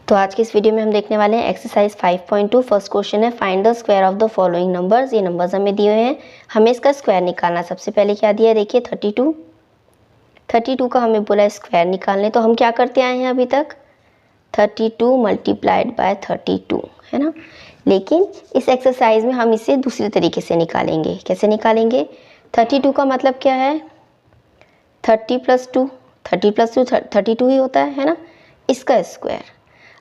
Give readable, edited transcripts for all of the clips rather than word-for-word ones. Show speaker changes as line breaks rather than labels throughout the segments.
तो आज के इस वीडियो में हम देखने वाले हैं एक्सरसाइज 5.2। फर्स्ट क्वेश्चन है find the square of the following numbers. ये नंबर्स हमें दिए हुए हैं, हमें इसका स्क्वायर निकालना। सबसे पहले क्या दिया है देखिए 32 का हमें बोला है स्क्वायर निकालने। तो हम क्या करते आए हैं अभी तक 32 मल्टीप्लाइड बाय 32 है ना। लेकिन इस एक्सरसाइज में हम इसे दूसरे तरीके से निकालेंगे। कैसे निकालेंगे? 32 का मतलब क्या है 30 + 2, 30 + 2 32 ही होता है ना। इसका स्क्वायर,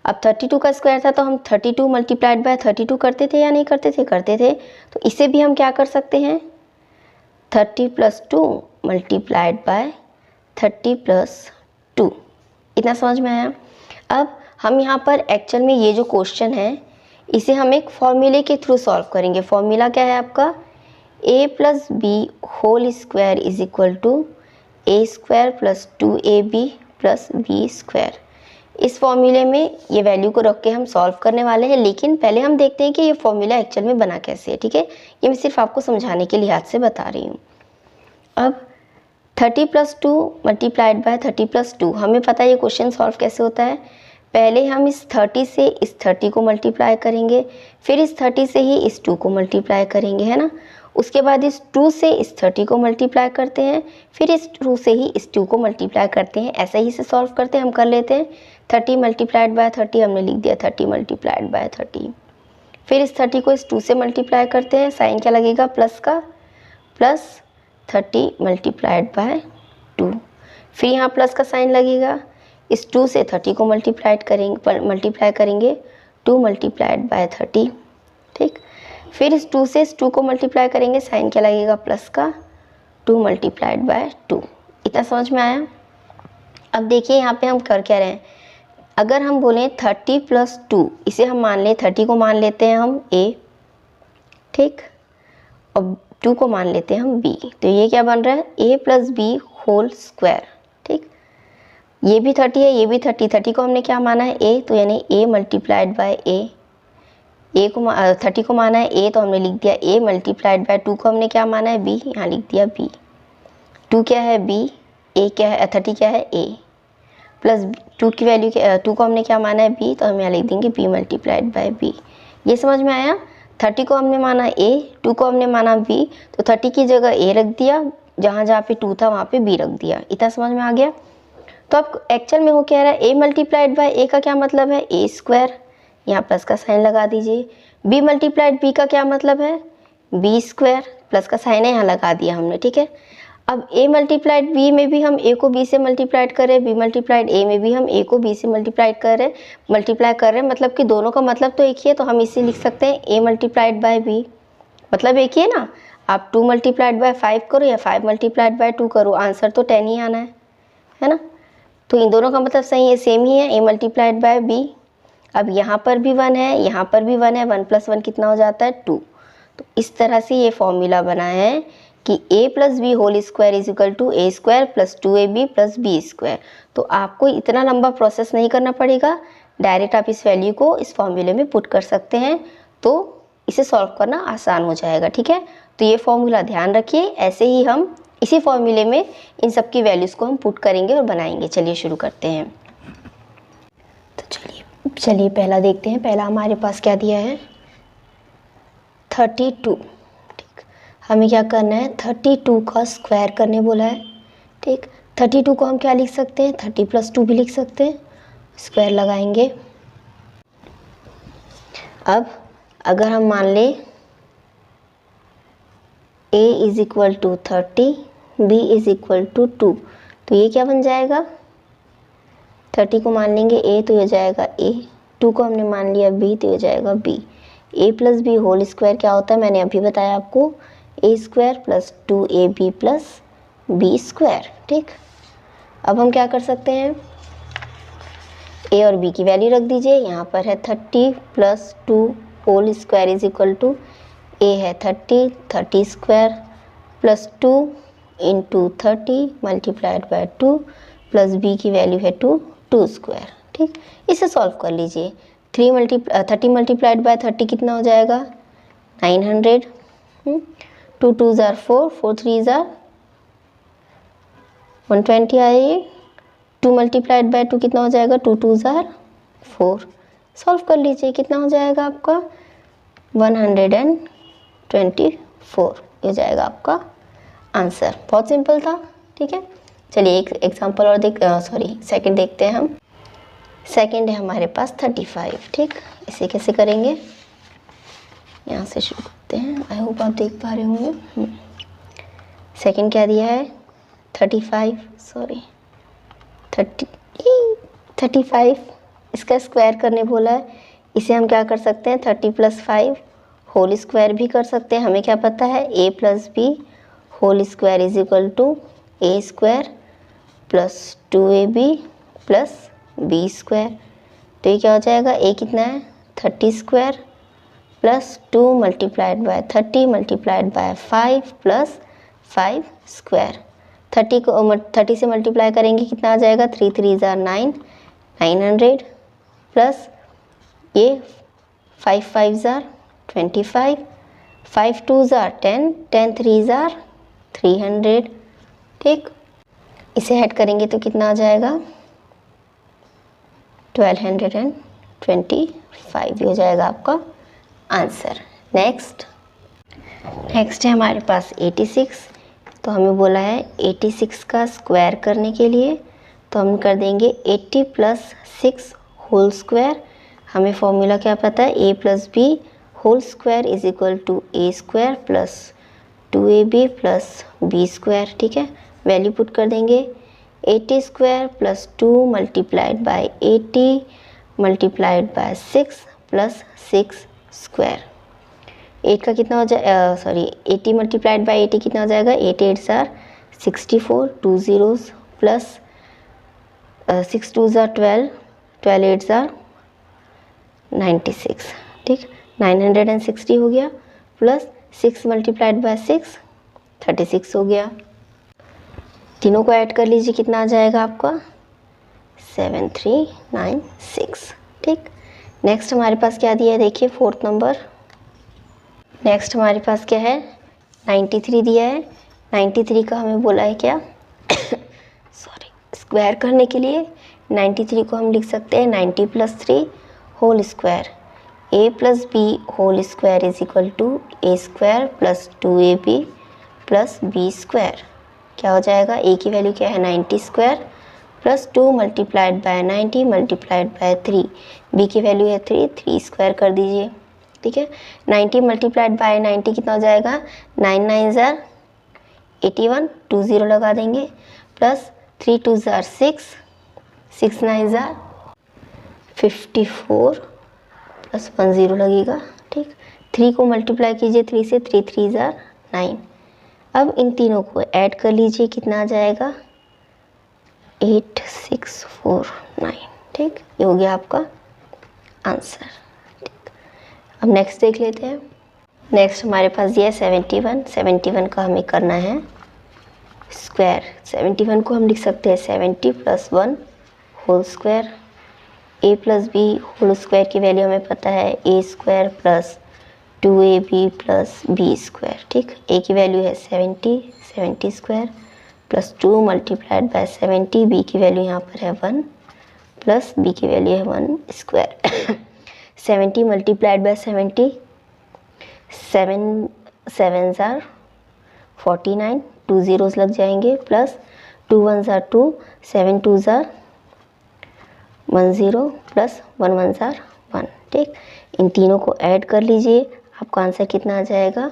अब 32 का स्क्वायर था तो हम 32 मल्टीप्लाइड बाय 32 करते थे या नहीं करते थे? करते थे। तो इसे भी हम क्या कर सकते हैं 30 + 2 मल्टीप्लाइड बाय 30 + 2। इतना समझ में आया? अब हम यहाँ पर एक्चुअल में ये जो क्वेश्चन है इसे हम एक फॉर्मूले के थ्रू सॉल्व करेंगे। फॉर्मूला क्या है आपका? a + b whole square is equal to a² + 2ab + b²। इस फॉर्मूले में ये वैल्यू को रख के हम सॉल्व करने वाले हैं। लेकिन पहले हम देखते हैं कि ये फॉर्मूला एक्चुअल में बना कैसे है। ठीक है, ये मैं सिर्फ आपको समझाने के लिहाज से बता रही हूँ। अब 30 + 2 मल्टीप्लाइड बाय 30 + 2, हमें पता है ये क्वेश्चन सॉल्व कैसे होता है। पहले हम इस 30 से इस 30 को मल्टीप्लाई करेंगे, फिर इस 30 से ही इस 2 को मल्टीप्लाई करेंगे, है ना। उसके बाद इस 2 से इस 30 को मल्टीप्लाई करते हैं, फिर इस 2 से ही इस 2 को मल्टीप्लाई करते हैं। ऐसा ही से सॉल्व करते हैं, हम कर लेते हैं। 30 मल्टीप्लाइड बाय 30 हमने लिख दिया 30 मल्टीप्लाइड बाय 30। फिर इस 30 को इस 2 से मल्टीप्लाई करते हैं, साइन क्या लगेगा प्लस का, प्लस 30 मल्टीप्लाइड बाय 2। फिर यहाँ प्लस का साइन लगेगा, इस 2 से 30 को मल्टीप्लाई करेंगे 2 मल्टीप्लाइड बाय 30। ठीक, फिर इस 2 से इस 2 को मल्टीप्लाई करेंगे, साइन क्या लगेगा प्लस का 2 मल्टीप्लाइड बाय 2। इतना समझ में आया? अब देखिए यहाँ पे हम कर क्या रहे हैं। अगर हम बोलें 30 + 2, इसे हम मान लें 30 को मान लेते हैं हम a, ठीक, और 2 को मान लेते हैं हम b। तो ये क्या बन रहा है a + b होल स्क्वायर। ठीक, ये भी 30 है, ये भी 30 को हमने क्या माना है a, तो यानी a मल्टीप्लाइड बाय a को 30 को माना है a, तो हमने लिख दिया a मल्टीप्लाइड बाय 2 को हमने क्या माना है b, यहाँ लिख दिया b। 2 क्या है b, a क्या है 30 क्या है a, प्लस 2 की वैल्यू 2 को हमने क्या माना है b, तो हम यहाँ लिख देंगे b मल्टीप्लाइड बाय b। ये समझ में आया? 30 को हमने माना a, 2 को हमने माना b, तो 30 की जगह a रख दिया, जहाँ पे 2 था वहाँ पे b रख दिया। इतना समझ में आ गया? तो अब एक्चुअल में वो कह रहा है a मल्टीप्लाइड बाय a का क्या मतलब है a², यहाँ प्लस का साइन लगा दीजिए। b मल्टीप्लाइड b का क्या मतलब है b², प्लस का साइन है यहाँ लगा दिया हमने। ठीक है, अब a मल्टीप्लाइड b में भी हम a को b से मल्टीप्लाइड कर रहे हैं, b मल्टीप्लाइड a में भी हम a को b से मल्टीप्लाई कर रहे हैं, मतलब कि दोनों का मतलब तो एक ही है। तो हम इसे लिख सकते हैं a मल्टीप्लाइड बाय b, मतलब एक ही है ना। आप 2 मल्टीप्लाइड बाय 5 करो या 5 मल्टीप्लाइड बाय 2 करो, आंसर तो 10 ही आना है ना। तो इन दोनों का मतलब सही है, सेम ही है, a मल्टीप्लाइड बाय b। अब यहाँ पर भी 1 है, यहाँ पर भी 1 है, 1 + 1 कितना हो जाता है 2। तो इस तरह से ये फॉर्मूला बना है कि a + b whole square is equal to a² + 2ab + b²। तो आपको इतना लंबा प्रोसेस नहीं करना पड़ेगा, डायरेक्ट आप इस वैल्यू को इस फॉर्मूले में पुट कर सकते हैं, तो इसे सॉल्व करना आसान हो जाएगा। ठीक है, तो ये फॉर्मूला ध्यान रखिए। ऐसे ही हम इसी फॉर्मूले में इन सब की वैल्यूज़ को हम पुट करेंगे और बनाएंगे। चलिए शुरू करते हैं। तो चलिए पहला देखते हैं। पहला हमारे पास क्या दिया है 32। ठीक, हमें क्या करना है 32 का स्क्वायर करने बोला है। ठीक, 32 को हम क्या लिख सकते हैं 30 + 2 भी लिख सकते हैं, स्क्वायर लगाएंगे। अब अगर हम मान लें a is equal to 30, b is equal to 2, तो ये क्या बन जाएगा 30 को मान लेंगे a, तो ये जाएगा a, 2 को हमने मान लिया b, तो ये जाएगा b। a + b whole square क्या होता है मैंने अभी बताया आपको, a² + 2ab + b²। ठीक, अब हम क्या कर सकते हैं a और b की वैल्यू रख दीजिए। यहाँ पर है 30 + 2 whole square is equal to a है 30² + 2 × 30 मल्टीप्लाइड बाय 2 प्लस b की वैल्यू है 2² ठीक, इसे सॉल्व कर लीजिए। 30 मल्टीप्लाइड बाय 30 कितना हो जाएगा 900, 2 2 ज़ार 4, 4 3 ज़ार 120 आएगी। 2 मल्टीप्लाइड बाय 2 कितना हो जाएगा 2 2 ज़ार 4। सॉल्व कर लीजिए, कितना हो जाएगा आपका 124 हो जाएगा आपका आंसर। बहुत सिंपल था, ठीक है। चलिए एक एग्जांपल और सेकंड देखते हैं हम। सेकंड है हमारे पास 35, ठीक। इसे कैसे करेंगे, यहाँ से शुरू करते हैं। आई होप आप देख पा रहे होंगे। सेकंड क्या दिया है 35, इसका स्क्वायर करने बोला है। इसे हम क्या कर सकते हैं 30 + 5 होल स्क्वायर भी कर सकते हैं। हमें क्या पता है a + b whole square is equal to a square + 2ab + b square. तो ये क्या हो जाएगा, a कितना है 30 स्क्वायर + 2 × 30 × 5 + 5 स्क्वायर। 30 से मल्टीप्लाई करेंगे कितना आ जाएगा 3 × 3 = 9, 900 प्लस ये 5 × 5 = 25, 5 × 2 = 10, 10 × 3 = 300, ठीक। इसे ऐड करेंगे तो कितना आ जाएगा 1225 हो जाएगा आपका आंसर। नेक्स्ट है हमारे पास 86। तो हमें बोला है 86 का स्क्वायर करने के लिए, तो हम कर देंगे 80 + 6 होल स्क्वायर। हमें फॉर्मूला क्या पता है a + b whole square is equal to a square + 2ab + b square, ठीक है। वैल्यू पुट कर देंगे 80 स्क्वायर + 2 × 80 × 6 + 6 स्क्वायर। 8 का कितना हो जाए 80 × 80 कितना हो जाएगा 8 × 8 = 64, 2 zeros प्लस 6 × 2 = 12, 12 × 8 = 96, ठीक। 960 हो गया प्लस 6 × 6 36 हो गया। तीनों को ऐड कर लीजिए, कितना आ जाएगा आपका 7396, ठीक। नेक्स्ट हमारे पास क्या दिया है देखिए 4th नंबर। नेक्स्ट हमारे पास क्या है 93 दिया है। 93 का हमें बोला है क्या स्क्वायर करने के लिए 93 को हम लिख सकते हैं 90 + 3 whole square. a + b whole square is equal to a square + 2ab + b square. क्या हो जाएगा a की वैल्यू क्या है 90 स्क्वायर + 2 × 90 × 3, b की वैल्यू है 3, 3 स्क्वायर कर दीजिए, ठीक है। 90 × 90 कितना हो जाएगा 9 × 9 = 81, 2 0 लगा देंगे प्लस 3 × 2 = 6, 6 × 9 = 54 प्लस 1 0 लगेगा, ठीक। 3 को मल्टीप्लाई कीजिए 3 से, 3 × 3 = 9। अब इन तीनों को ऐड कर लीजिए, कितना आ जाएगा 8649, ठीक। ये हो गया आपका आंसर, ठीक। अब नेक्स्ट देख लेते हैं। नेक्स्ट हमारे पास ये है 71 का हमें करना है स्क्वायर। 71 को हम लिख सकते हैं 70 + 1 whole square. a + b whole square की वैल्यू हमें पता है a square + 2ab + b square, ठीक। a की वैल्यू है 70 स्क्वायर + 2 × 70, b की वैल्यू यहाँ पर है 1 प्लस b की वैल्यू है 1 स्क्वायर। 70 × 70, 7 7s = 49, 2 zeros लग जाएंगे plus 2 1s = 2, 7 2s = 1 0 plus 1 1s = 1, ठीक। इन तीनों को ऐड कर लीजिए, आपका आंसर कितना आ जाएगा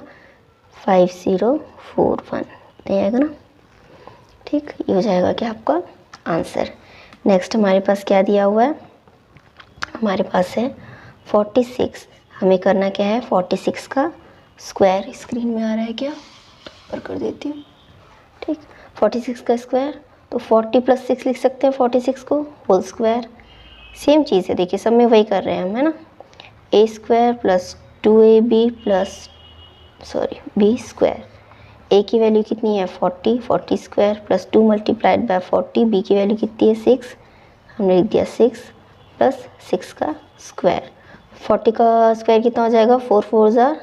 5041 नहीं आएगा ना, ठीक। ये हो जाएगा क्या आपका आंसर। नेक्स्ट हमारे पास क्या दिया हुआ है, हमारे पास है 46। हमें करना क्या है 46 का स्क्वायर। स्क्रीन में आ रहा है क्या, ऊपर कर देती हूँ, ठीक। 46 का स्क्वायर तो 40 + 6 लिख सकते हैं 46 को होल स्क्वायर। सेम चीज़ है, देखिए सब में वही कर रहे हैं हम, है ना। a square + 2ab + b square. a की वैल्यू कितनी है 40 स्क्वायर + 2 × 40, b की वैल्यू कितनी है 6, हमने लिख दिया 6 + 6 का स्क्वायर। 40 का स्क्वायर कितना हो जाएगा 4 4s =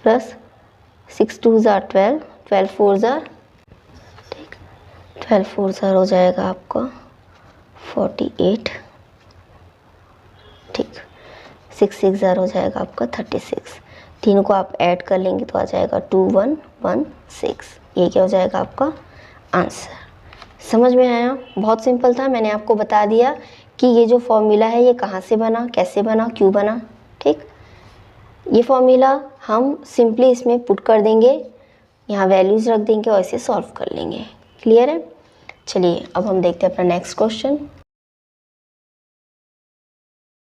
प्लस 6 2s = 12, 12 4s = ठीक, 12 4s = हो जाएगा आपका 48, ठीक, 6 6 ज़ार हो जाएगा आपका 36। तीनों को आप ऐड कर लेंगे तो आ जाएगा 2116। ये क्या हो जाएगा आपका आंसर। समझ में आया? बहुत सिंपल था, मैंने आपको बता दिया कि ये जो फॉर्मूला है ये कहाँ से बना, कैसे बना, क्यों बना। ठीक, ये फॉर्मूला हम सिंपली इसमें पुट कर देंगे, यहाँ वैल्यूज़ रख देंगे और इसे सॉल्व कर लेंगे। क्लियर है? चलिए अब हम देखते हैं अपना नेक्स्ट क्वेश्चन।